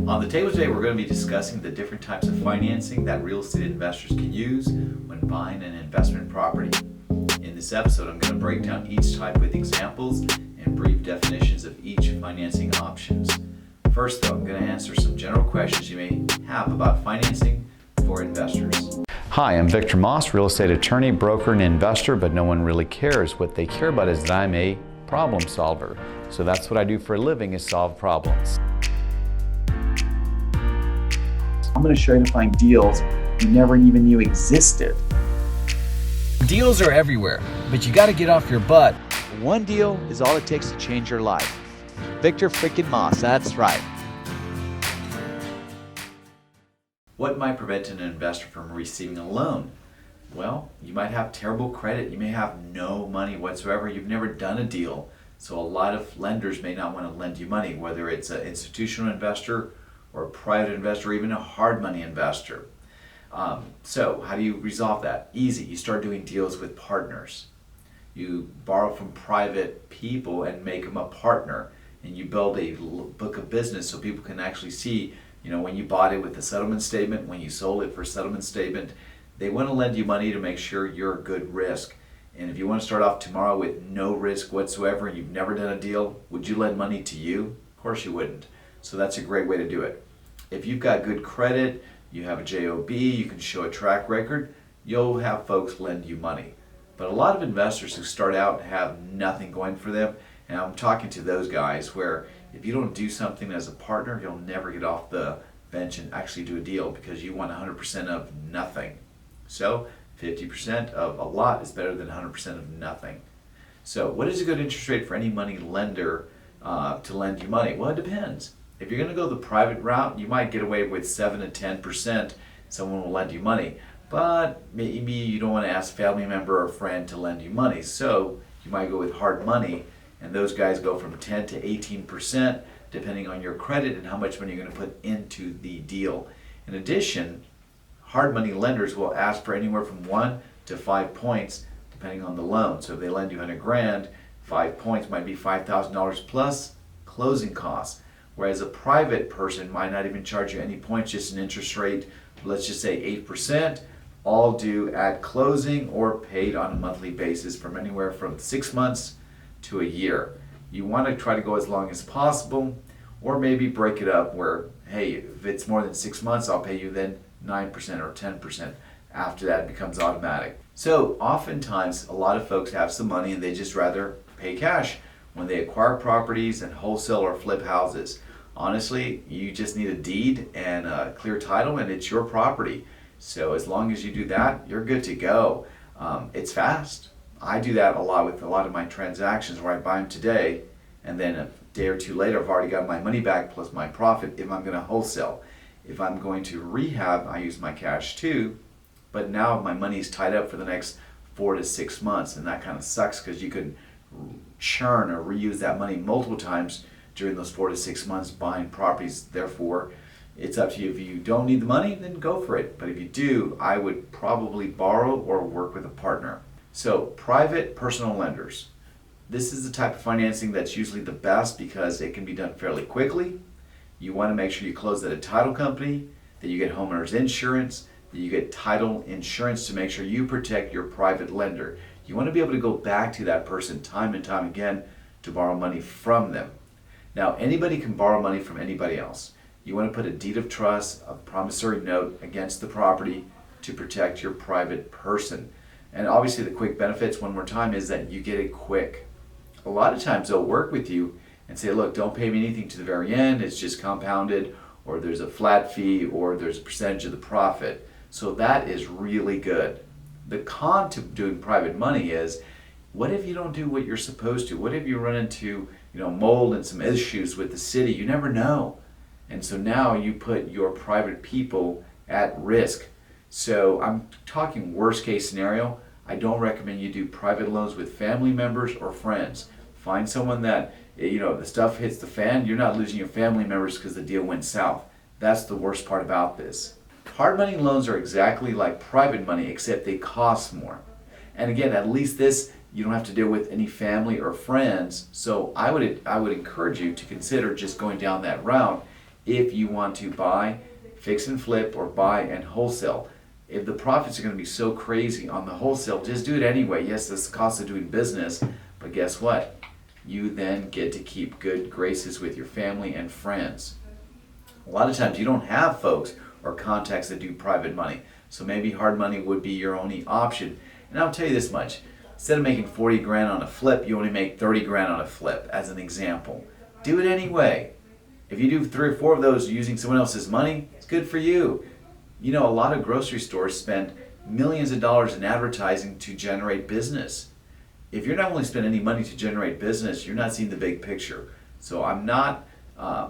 On the table today, we're going to be discussing the different types of financing that real estate investors can use when buying an investment property. In this episode, I'm going to break down each type with examples and brief definitions of each financing options. First though, I'm going to answer some general questions you may have about financing for investors. Hi, I'm Victor Moss, real estate attorney, broker, and investor, but no one really cares. What they care about is that I'm a problem solver. So that's what I do for a living, is solve problems. I'm going to show you to find deals you never even knew existed. Deals are everywhere, but you got to get off your butt. One deal is all it takes to change your life. Victor freaking Moss, that's right. What might prevent an investor from receiving a loan? Well, you might have terrible credit. You may have no money whatsoever. You've never done a deal. So a lot of lenders may not want to lend you money, whether it's an institutional investor or a private investor, or even a hard money investor. So how do you resolve that? Easy. You start doing deals with partners. You borrow from private people and make them a partner. And you build a book of business so people can actually see, when you bought it with a settlement statement, when you sold it for a settlement statement. They want to lend you money to make sure you're a good risk. And if you want to start off tomorrow with no risk whatsoever and you've never done a deal, would you lend money to you? Of course you wouldn't. So that's a great way to do it. If you've got good credit, you have a JOB, you can show a track record, you'll have folks lend you money. But a lot of investors who start out have nothing going for them, and I'm talking to those guys where if you don't do something as a partner, you'll never get off the bench and actually do a deal because you want 100% of nothing. So 50% of a lot is better than 100% of nothing. So what is a good interest rate for any money lender to lend you money? Well, it depends. If you're going to go the private route, you might get away with 7 to 10%. Someone will lend you money. But maybe you don't want to ask a family member or a friend to lend you money. So you might go with hard money, and those guys go from 10 to 18% depending on your credit and how much money you're going to put into the deal. In addition, hard money lenders will ask for anywhere from 1 to 5 points depending on the loan. So if they lend you $100,000, 5 points might be $5,000 plus closing costs. Whereas a private person might not even charge you any points, just an interest rate, let's just say 8%, all due at closing or paid on a monthly basis from anywhere from 6 months to a year. You want to try to go as long as possible, or maybe break it up where, hey, if it's more than 6 months, I'll pay you then 9% or 10%. After that, it becomes automatic. So oftentimes, a lot of folks have some money and they just rather pay cash when they acquire properties and wholesale or flip houses. Honestly, you just need a deed and a clear title and it's your property. So as long as you do that, you're good to go. It's fast. I do that a lot with a lot of my transactions where I buy them today and then a day or two later I've already got my money back plus my profit if I'm going to wholesale. If I'm going to rehab, I use my cash too, but now my money is tied up for the next 4 to 6 months, and that kind of sucks because you can churn or reuse that money multiple times during those 4 to 6 months buying properties. Therefore, it's up to you. If you don't need the money, then go for it. But if you do, I would probably borrow or work with a partner. So, private personal lenders. This is the type of financing that's usually the best because it can be done fairly quickly. You want to make sure you close at a title company, that you get homeowners insurance, that you get title insurance to make sure you protect your private lender. You want to be able to go back to that person time and time again to borrow money from them. Now, anybody can borrow money from anybody else. You want to put a deed of trust, a promissory note against the property to protect your private person. And obviously the quick benefits, one more time, is that you get it quick. A lot of times they'll work with you and say, look, don't pay me anything to the very end, it's just compounded, or there's a flat fee, or there's a percentage of the profit. So that is really good. The con to doing private money is, what if you don't do what you're supposed to? What if you run into mold and some issues with the city? You never know. And so now you put your private people at risk. So I'm talking worst case scenario. I don't recommend you do private loans with family members or friends. Find someone that, the stuff hits the fan, you're not losing your family members because the deal went south. That's the worst part about this. Hard money loans are exactly like private money, except they cost more. And again, at least this, you don't have to deal with any family or friends. So I would encourage you to consider just going down that route if you want to buy, fix and flip, or buy and wholesale. If the profits are going to be so crazy on the wholesale, just do it anyway. Yes, that's the cost of doing business, but guess what? You then get to keep good graces with your family and friends. A lot of times you don't have folks or contacts that do private money, so maybe hard money would be your only option. And I'll tell you this much, instead of making 40 grand on a flip, you only make 30 grand on a flip, as an example. Do it anyway. If you do 3 or 4 of those using someone else's money, it's good for you. You know, a lot of grocery stores spend millions of dollars in advertising to generate business. If you're not willing to spend any money to generate business, you're not seeing the big picture. So I'm not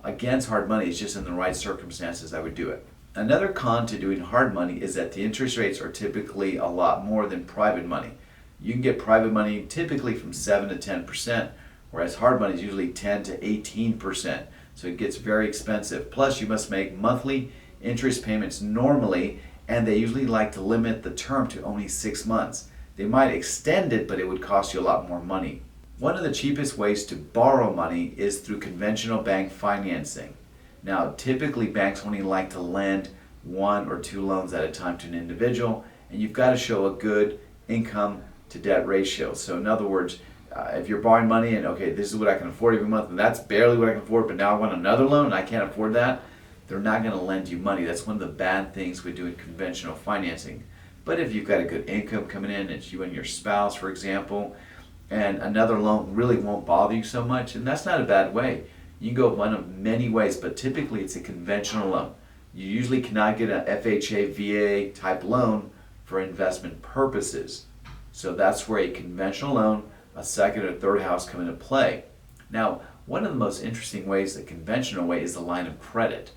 against hard money, it's just in the right circumstances I would do it. Another con to doing hard money is that the interest rates are typically a lot more than private money. You can get private money typically from 7 to 10%, whereas hard money is usually 10 to 18%. So it gets very expensive. Plus you must make monthly interest payments normally, and they usually like to limit the term to only 6 months. They might extend it, but it would cost you a lot more money. One of the cheapest ways to borrow money is through conventional bank financing. Now, typically banks only like to lend 1 or 2 loans at a time to an individual, and you've got to show a good income to debt ratio. So in other words, if you're borrowing money and okay, this is what I can afford every month, and that's barely what I can afford, but now I want another loan and I can't afford that, they're not going to lend you money. That's one of the bad things with doing conventional financing. But if you've got a good income coming in, it's you and your spouse, for example, and another loan really won't bother you so much, and that's not a bad way. You can go one of many ways, but typically it's a conventional loan. You usually cannot get an FHA, VA type loan for investment purposes. So that's where a conventional loan, a second or third house come into play. Now, one of the most interesting ways, the conventional way, is the line of credit.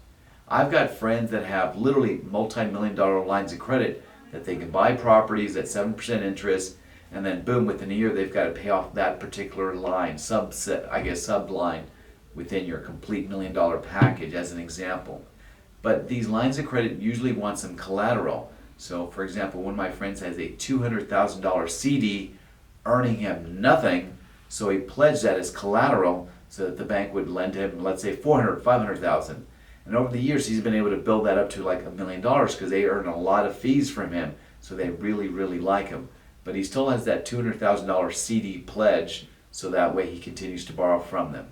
I've got friends that have literally multi-million-dollar lines of credit that they can buy properties at 7% interest, and then boom, within a year they've got to pay off that particular line, sub-line within your complete $1 million package, as an example. But these lines of credit usually want some collateral. So for example, one of my friends has a $200,000 CD earning him nothing, so he pledged that as collateral so that the bank would lend him, let's say, $400,000, $500,000. And over the years, he's been able to build that up to like $1 million because they earn a lot of fees from him, so they really, really like him. But he still has that $200,000 CD pledge, so that way he continues to borrow from them.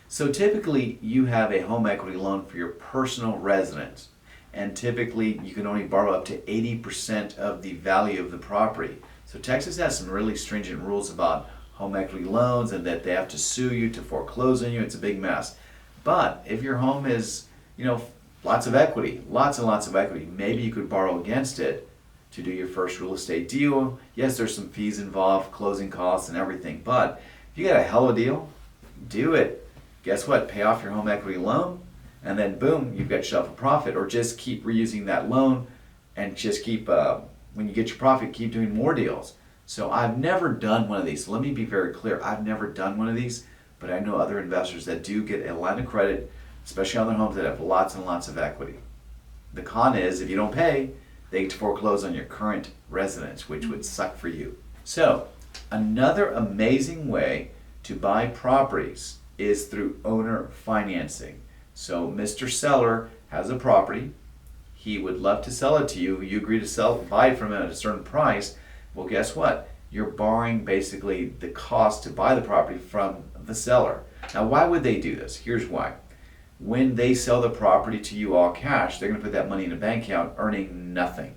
So typically, you have a home equity loan for your personal residence, and typically you can only borrow up to 80% of the value of the property. So Texas has some really stringent rules about home equity loans, and that they have to sue you to foreclose on you. It's a big mess. But if your home is, lots of equity, lots and lots of equity, maybe you could borrow against it to do your first real estate deal. Yes, there's some fees involved, closing costs and everything, but if you got a hell of a deal, do it. Guess what? Pay off your home equity loan, and then boom, you've got yourself a profit. Or just keep reusing that loan, and just keep, when you get your profit, keep doing more deals. So I've never done one of these. So let me be very clear. I've never done one of these, but I know other investors that do get a line of credit, especially on their homes that have lots and lots of equity. The con is, if you don't pay, they get to foreclose on your current residence, which would suck for you. So another amazing way to buy properties is through owner financing. So Mr. Seller has a property. He would love to sell it to you. You agree to buy it from him at a certain price. Well, guess what? You're borrowing basically the cost to buy the property from the seller. Now, why would they do this? Here's why. When they sell the property to you all cash, they're going to put that money in a bank account earning nothing.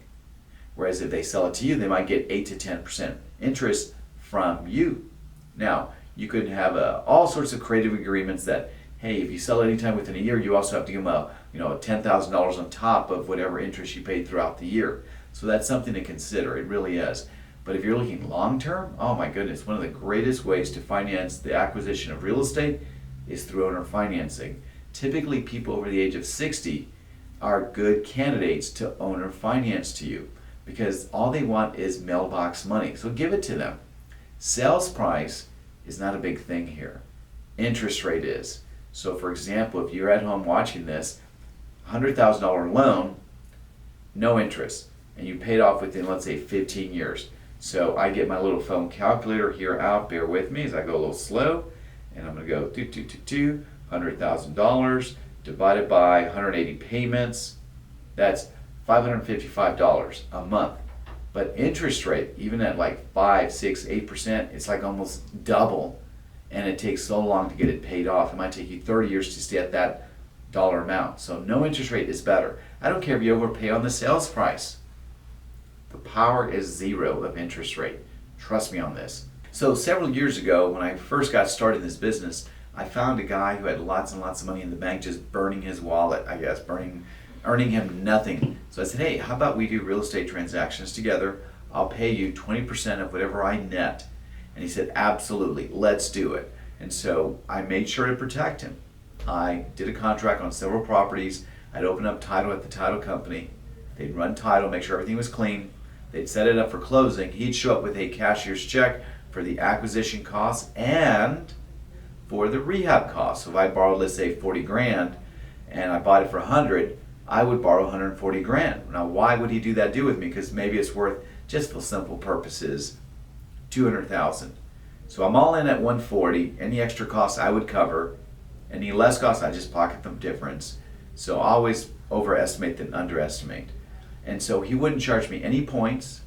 Whereas if they sell it to you, they might get 8 to 10% interest from you. Now, you could have all sorts of creative agreements that, hey, if you sell it anytime within a year, you also have to give them $10,000 on top of whatever interest you paid throughout the year. So that's something to consider. It really is. But if you're looking long term, oh my goodness, one of the greatest ways to finance the acquisition of real estate is through owner financing. Typically, people over the age of 60 are good candidates to owner finance to you because all they want is mailbox money. So give it to them. Sales price is not a big thing here. Interest rate is. So for example, if you're at home watching this, $100,000 loan, no interest, and you paid off within, let's say, 15 years. So I get my little phone calculator here out, bear with me as I go a little slow, and I'm going to go $100,000 divided by 180 payments, that's $555 a month. But interest rate, even at like 5, 6, 8%, it's like almost double. And it takes so long to get it paid off. It might take you 30 years to stay at that dollar amount. So no interest rate is better. I don't care if you overpay on the sales price. The power is zero of interest rate. Trust me on this. So several years ago, when I first got started in this business, I found a guy who had lots and lots of money in the bank just burning his wallet, I guess, earning him nothing. So I said, hey, how about we do real estate transactions together? I'll pay you 20% of whatever I net. And he said, absolutely, let's do it. And so I made sure to protect him. I did a contract on several properties. I'd open up title at the title company. They'd run title, make sure everything was clean. They'd set it up for closing. He'd show up with a cashier's check for the acquisition costs and for the rehab costs. So if I borrowed, let's say 40 grand, and I bought it for 100, I would borrow 140 grand. Now, why would he do that deal with me? Because maybe it's worth, just for simple purposes, 200,000. So I'm all in at 140. Any extra costs I would cover. Any less costs, I just pocket the difference. So always overestimate than underestimate. And so he wouldn't charge me any points,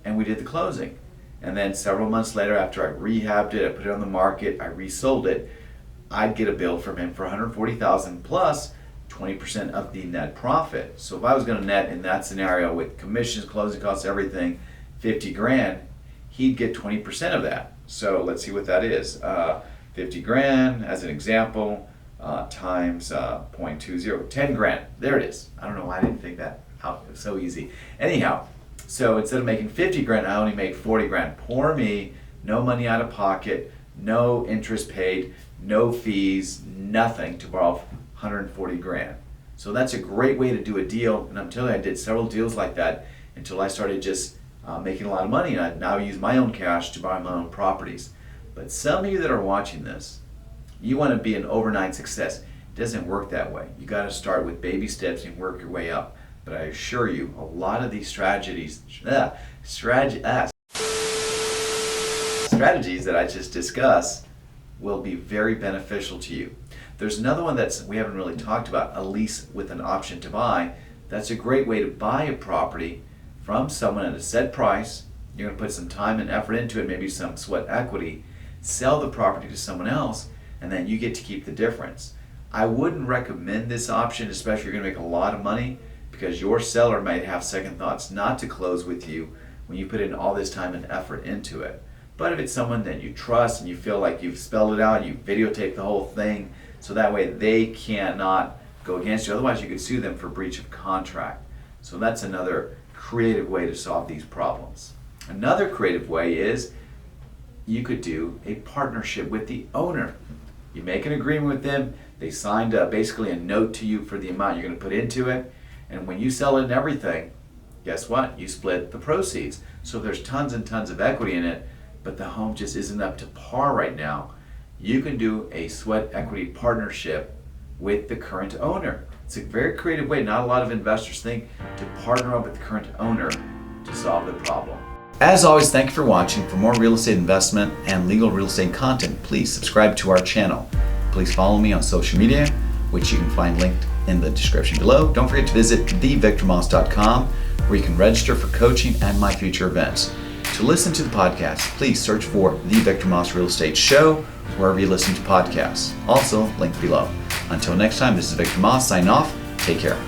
and we did the closing. And then several months later, after I rehabbed it, I put it on the market, I resold it, I'd get a bill from him for 140,000 plus 20% of the net profit. So if I was going to net in that scenario with commissions, closing costs, everything, 50 grand, he'd get 20% of that. So let's see what that is. 50 grand as an example, times 0.20, 10 grand. There it is. I don't know why I didn't think that out. It was so easy. Anyhow, so instead of making 50 grand, I only made 40 grand. Poor me, no money out of pocket, no interest paid, no fees, nothing to borrow 140 grand. So that's a great way to do a deal. And I'm telling you, I did several deals like that until I started just making a lot of money. And I now use my own cash to buy my own properties. But some of you that are watching this, you want to be an overnight success. It doesn't work that way. You got to start with baby steps and work your way up. But I assure you, a lot of these strategies that I just discussed will be very beneficial to you. There's another one that we haven't really talked about, a lease with an option to buy. That's a great way to buy a property from someone at a set price. You're going to put some time and effort into it, maybe some sweat equity, sell the property to someone else, and then you get to keep the difference. I wouldn't recommend this option, especially if you're going to make a lot of money, because your seller might have second thoughts not to close with you when you put in all this time and effort into it. But if it's someone that you trust and you feel like you've spelled it out, you videotape the whole thing, so that way they cannot go against you. Otherwise, you could sue them for breach of contract. So that's another creative way to solve these problems. Another creative way is you could do a partnership with the owner. You make an agreement with them. They signed basically a note to you for the amount you're going to put into it. And when you sell it and everything, guess what? You split the proceeds. So there's tons and tons of equity in it, but the home just isn't up to par right now. You can do a sweat equity partnership with the current owner. It's a very creative way. Not a lot of investors think to partner up with the current owner to solve the problem. As always, thank you for watching. For more real estate investment and legal real estate content, please subscribe to our channel. Please follow me on social media, which you can find linked in the description below. Don't forget to visit thevictormoss.com, where you can register for coaching and my future events. To listen to the podcast, please search for The Victor Moss Real Estate Show, wherever you listen to podcasts. Also, link below. Until next time, this is Victor Moss, signing off. Take care.